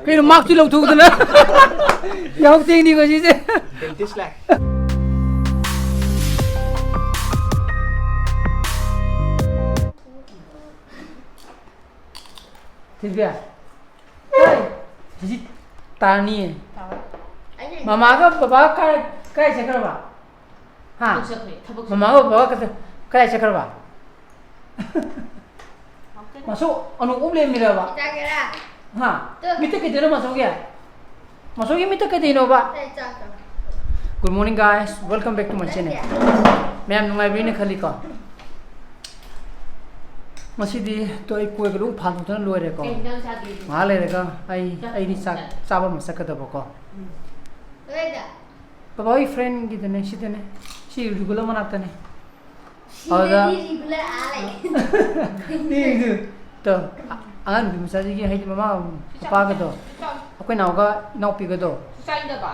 cái mắc chứ lâu thu nữa nhau tiền đi coi chứ dentist lah ठीक है जी तानी है मामा का बाबा काय चक्कर बा हाँ मामा का बाबा काय चक्कर बा masuk anu uble mira ba हाँ मित्र के दिन masuk ya masuk ये मित्र के दिन हो बा good morning guys welcome back to my channel मैं Nungaikhre ने खाली का Ngasidi to ai koi glu phan thon loi re ko ma le re ko ai ni sak chaba ma sak da ko baba ai friend gi dene si dene si regular mana ta ne aura ni du to an bi masa ji hai mama pa ga do akoi naw ga naw pi ga do sai da ba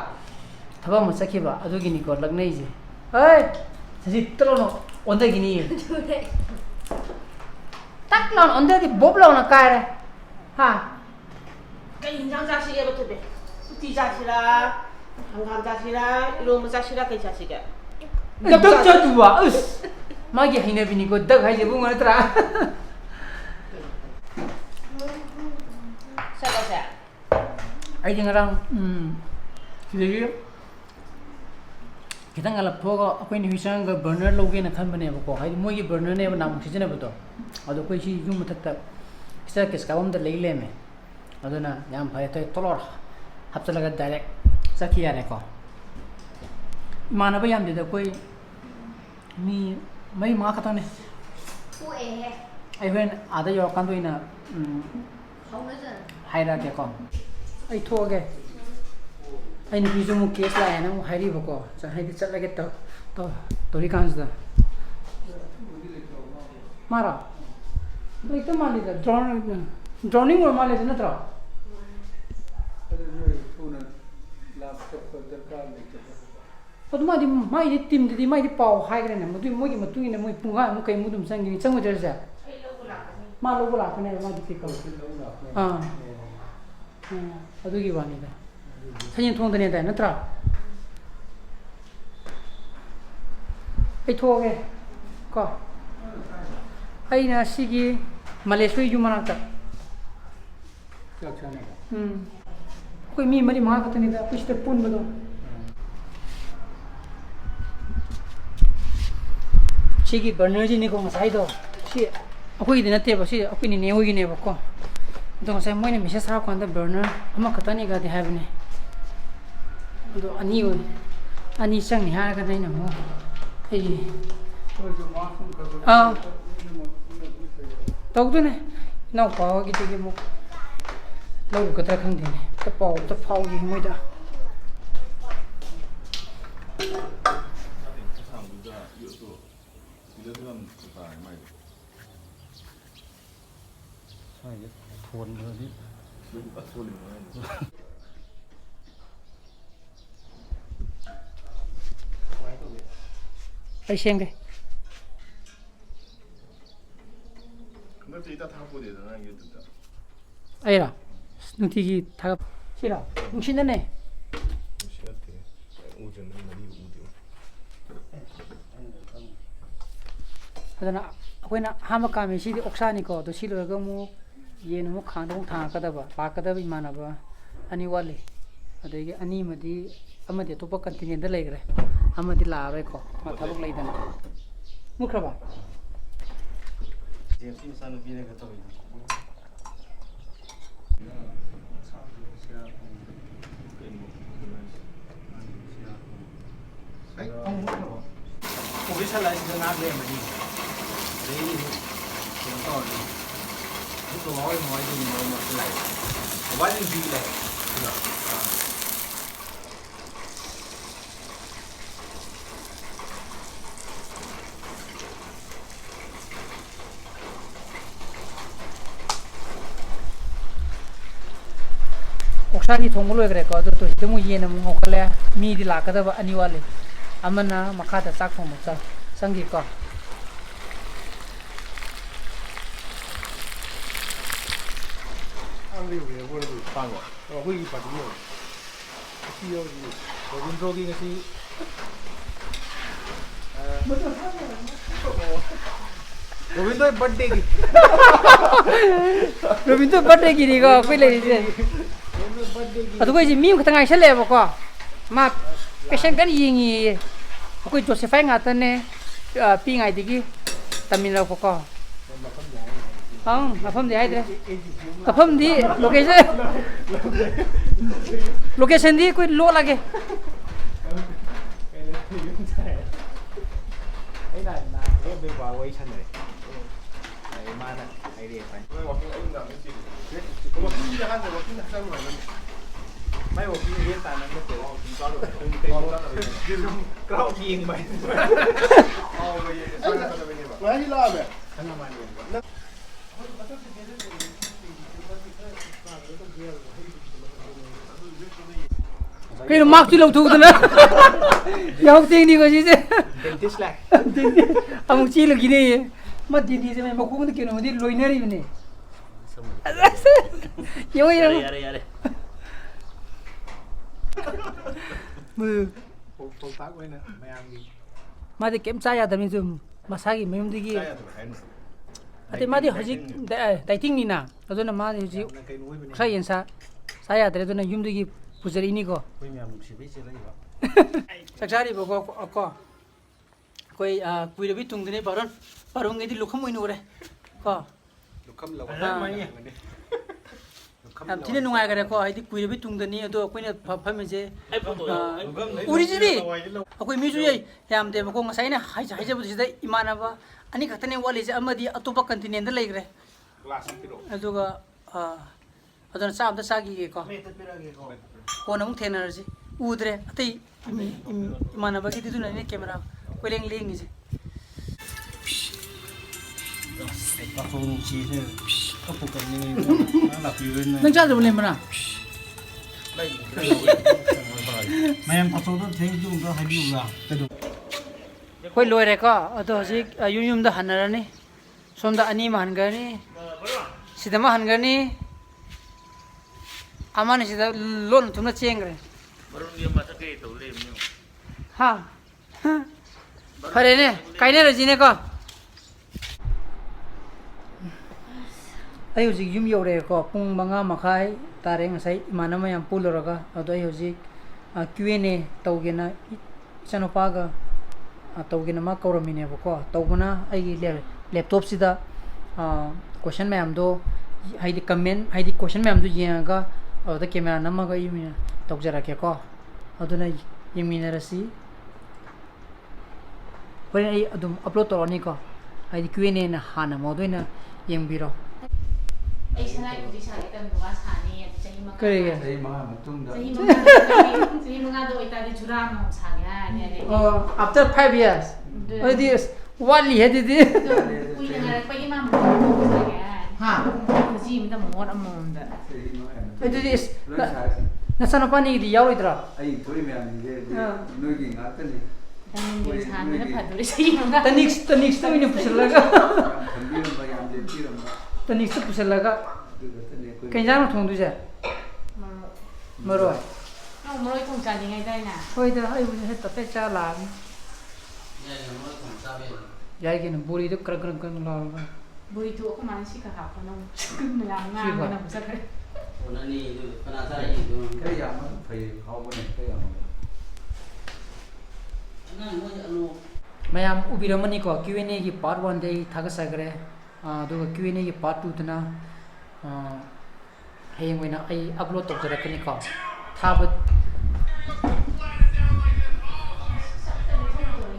thaba ma sakhi ba adu gi ni ko lag nei ji ai ji tro no on da gi ni tắc lon on đây thì bốp lon là cài này hả cái hình dáng giá trị bớt thôi tí giá trị là hàng giá trị là lô giá trị là cái giá trị cái gặp được cho chú à mà cái hình này vì có được hay gì cũng ngon ra sao cái gì ai tiếng rằng cái gì kita ngalap thoga akoi ni hisang ga burner loge na khan bane ko hai moi gi burner ne nam khijene bato ado koi si yum thakta kisa kis kawam da leile me ado na yam bhai toy tolor hapta laga direct sakhi yare ko mana ba yam de da koi mi mai ma khata ne u e ai ven ada yo kan doi na không nói gì hai ra ke ko ai thoge ai ni bizu mu case la na mu hairi bako cha hai chat lage to tori kans da mara to ikta mali da drowning or mali da na tra to ma di mai di tim di mai di pau hai gre na mu di mo gi mu tu ni mu punga mu kai mu dum sang gi chang mu der sa ma lo bula ka ne ma di pikal adu gi wani da 사진 통도네 다 너트라 이 토게 거 아이나 시기 말레이시아 유마나다 कोई मी मरी मां कतनी दा कुछ तो पुन बदो 시기 버너지 니고 마사이도 시 아코이 되나테 버시 아코이 니 네오기 네 버코 동 sai moi ne message ra ko anda burner ama khatani ga de have ne do ani sang ni ha ga dai na mo ei tau tu ne nau pa gi te mo lo ko ta khang de ne ta pau gi moi da thôn rồi đi ai xem đây ai là nung thì thằng gì là nung xin đấy này thế là quên à ham mà làm gì thì oxan này có tôi xin rồi cái mu ये नमो खान दो था कदबा पाकदब इमानबा अनि वाले अदगे अनि मदी अमदे तो पक कंटिनेंट द लेगरे अमदे लारे को मा थबक लेदन मुखरबा जेसी सान बिने गतो ai không mukhraba ko bisa la ina na le mani dei ko to itu mau ini mau selai, awal ini bila, oksani thonglo egre ko to itu mu ye na mu ngokale mi di la ka da ani wale amana makha da sak thong ma sangi ko ꯄꯥꯡꯉꯣ ꯑꯩꯈꯣꯏꯒꯤ party ꯌꯧꯔꯦ ꯉꯁꯤ ꯌꯧꯔꯤ ꯔꯣꯕꯤꯟꯗ꯭ꯔꯣꯒꯤ ꯉꯁꯤ Robin to birthday ki. Robin to birthday ki ni ko koi le je. Adu koi ji mi ko tangai sele ba ko. Ma patient kan yingi. Koi Josephine ngata ne pi ngai digi Tamil ko ko. Mafam de hai de. Mafam di location di koi lo lage. Ai này là cái bên qua quay sân này. Này mà này, ai đi phải. Mấy working anh làm cái gì? Có working là hay working là sao mà mấy working hiện tại nó có working có được. Cái gì mày? Ồ bây giờ sao nó bên này vậy? Mấy gì làm vậy? Thằng nào mà đi. Cái mark chỉ lâu thu thôi nè, giao tiền đi coi gì chứ? Dentist lại. Ông chỉ là cái này, mà tiền đi xem mà không có cái nào mà đi lôi nè đi bên này. Yêu gì đâu? Mừ. Phong tác quay nè, mày ăn gì? Mà thì kiểm tra ra tầm nhìn mà sai cái mấy hôm đi kia. Thì mà thì họ chỉ đại tiếng gì nè, rồi nó mà thì chịu. Sai hiện sa, sai ra thì nó dùng đi kia. Pujari ini ko. Koi mẹ một xíu biết rồi. Sakjari bo ko koi kui rabi tung dine parung ngedi lukham oi nore ko Lukham lawa mai ya. am thine nungai gare ko haidi kui rabi tung dani ado koi na pham je originally akoi mi ju yai yam de ko ngasai na hai hai jabu sida imana ba ani khatane wali je amadi atopa continent da leigre Class piro. aduga adon sa am da sa gi ko ko namuk thena ji udre atai imana ba gi didu na ne camera ko leng leng ji Không chi thế. Có phụ cận như nó là phiêu lên. nang cha le mana Đây. Mày em thật sự thấy dùng đó hay dùng là. koi loi re ko ado ji yum da hanara ni somda ani man ga ni sidama han ga ni amane sida lon tumna cheng re Baru dia masa ke itu lem ni. ha phare ne kai ne ji ne ko ai hoji yum yo re ko pung manga makhai tare ngasai manama yam pulora ado ai hoji Q&A tawgena chanopa ga tawgena ma kauramine ko tawbana ai laptop sida question ma'am do haidi comment haidi question ma'am do yenga ado camera namaga yimina tawjara ke ko aduna yimina rasi pare ai adum upload torani ko haidi Q&A na hana modoina yengbiro Ai sanai pudi sanai kan buka sani jadi makan. kare Đây mà một tung đó. Jadi makan tu kita di jurang mau sani ni. After 5 years this what li had it Kui dengar apa ini mah mau sani. ha Jadi minta mau amon dah. it is nasano pani di yaw itra Ay, thori me am je no gi ngata ni Dan dia sani na paduri jadi makan. the next time ni pusalaga thandi ram ba yam je ti ram the next pusalaga du ga tane ko kenjang thong du ja maro Mau mulai kong jadi ngai dah na. hoi da ai bu het ta cha la jai ke buri to kra la Bui tu aku mana sih kakak aku nong melangang mana besar. cái yam phải ho bo ni cái yam mayam ubiramani ko Q&A ki part 1 dei thaga sagre do Q&A ki part 2 tana heyeng wena ai upload tok jara kani ko thabat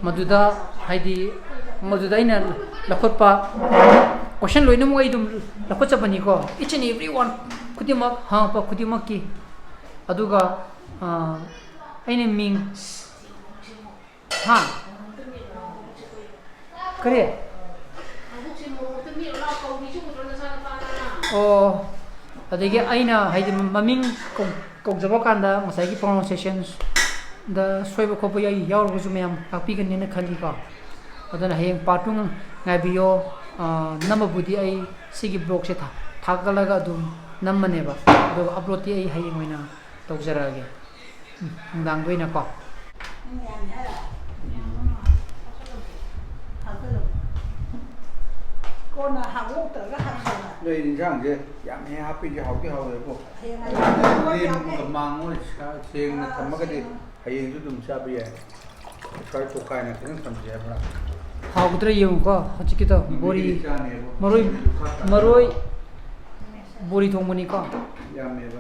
maduda haidi maduda ina lakhotpa question loina mo ai dum lakhot chapani ko each and everyone khudimak ha pa khudimak ki aduga aine ming ha kare Aku sih mau temi lah kau ni cuma terus sana sana. oh adege aina haidi maming kong jaba kanda masai ki pronunciations da soiba khopo yai yaur bu jumyam akpi kan ne khali ka adana heng patung ngai bio nama budi ai sigi blog se thakalaga dum ꯅꯝꯃꯅꯦꯕ ꯑꯗꯨꯒ ꯑꯞꯂꯣꯗꯇꯤ ꯑꯩ ꯍꯌꯦꯡ ꯑꯣꯏꯅ ꯇꯧꯖꯔꯛꯑꯒꯦ ꯅꯨꯡꯗꯥꯡꯗ ꯑꯣꯏꯅꯀꯣ Con hàng ngũ tới các hàng sườn. đây thì sao vậy giảm hè happy cái hậu rồi cô Hiện nay đêm cầm mang ngồi xem thầm cái gì hay chút đừng xa bây giờ phải chụp cái này cũng thầm gì vậy 하우드레 이용거 솔직히도 머리 머로이 머리 동무니까 야매가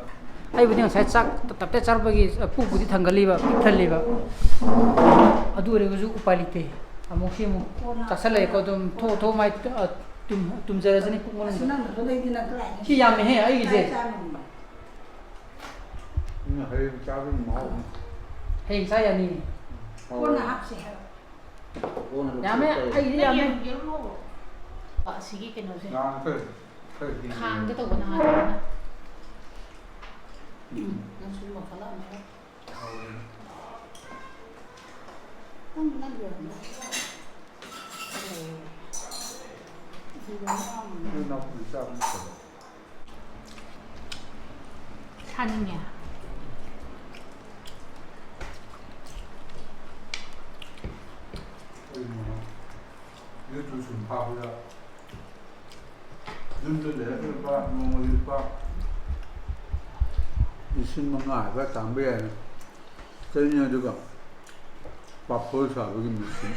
아이고 그냥 살짝 답답해 자르버기 푹부디 당갈리바 픽탈리바 아두 그래가지고 우파리테 아무시 뭐 딱살래 거좀 토 마이 tum 자라서니 푹 먹는 거 Năm rồi đây đi là cái này. 키 야매 해 아이 이제 nhưng hơi cháu cái máu 헤이 사야니 Con là hấp xẻ. 야매 아이 이제 야매 Sige cái nó gì? ngon thôi thôi thì Hàng cái tàu của nó hàng. Nó xuống một cái lắm đấy. Không nó được. nó cũng sao cũng được Thanh nhỉ? 이거 좀 봐보자. 눈도 내려봐, 몸을 봐. 이신만 알바 담배야. 그냥 저거 밥 벌써 여기 무슨?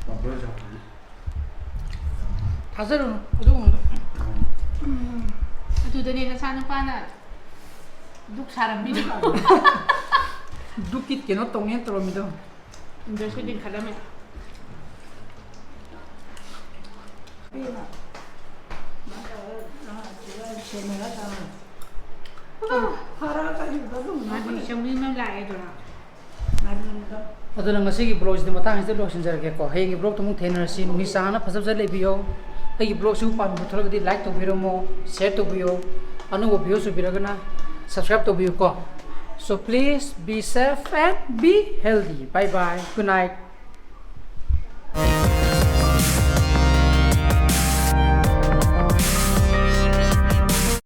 밥 벌써. 다스는 어두운 Từ đây là sao nó qua là đúc xa làm gì đó. 두깃 게너 똥에 떨어미도 Giờ quyết định khá là mệt. Mà đi trong đi nó lại rồi nào. ꯑꯗꯨꯅ ꯉꯁꯤꯒꯤ ꯕ꯭ꯂꯣꯒꯁꯤꯗꯤ ꯃꯇꯥꯡꯁꯤꯗ ꯂꯣꯏꯁꯤꯟꯖꯔꯒꯦꯀꯣ ꯍꯌꯦꯡꯒꯤ ꯕ꯭ꯂꯣꯒꯇ ꯑꯃꯨꯛ ꯊꯦꯡꯅꯔꯁꯤ ꯅꯨꯃꯤꯠꯁꯥꯡꯅ ꯐꯖ ꯂꯩꯕꯤꯌꯣ ꯑꯩꯒꯤ ꯕ꯭ꯂꯣꯒꯁꯤꯕꯨ ꯄꯥꯝꯕꯤꯊꯣꯔꯒꯗꯤ like ꯇꯧꯕꯤꯔꯝꯃꯣ ꯁꯦꯌꯔ ꯇꯧꯕꯤꯌꯣ ꯑꯅꯧꯕ ꯚꯤꯗꯤꯑꯣ ꯎꯕꯤꯔꯒꯅ subscribe ꯇꯧꯕꯤꯌꯨꯀꯣ so please be safe and be healthy bye bye good night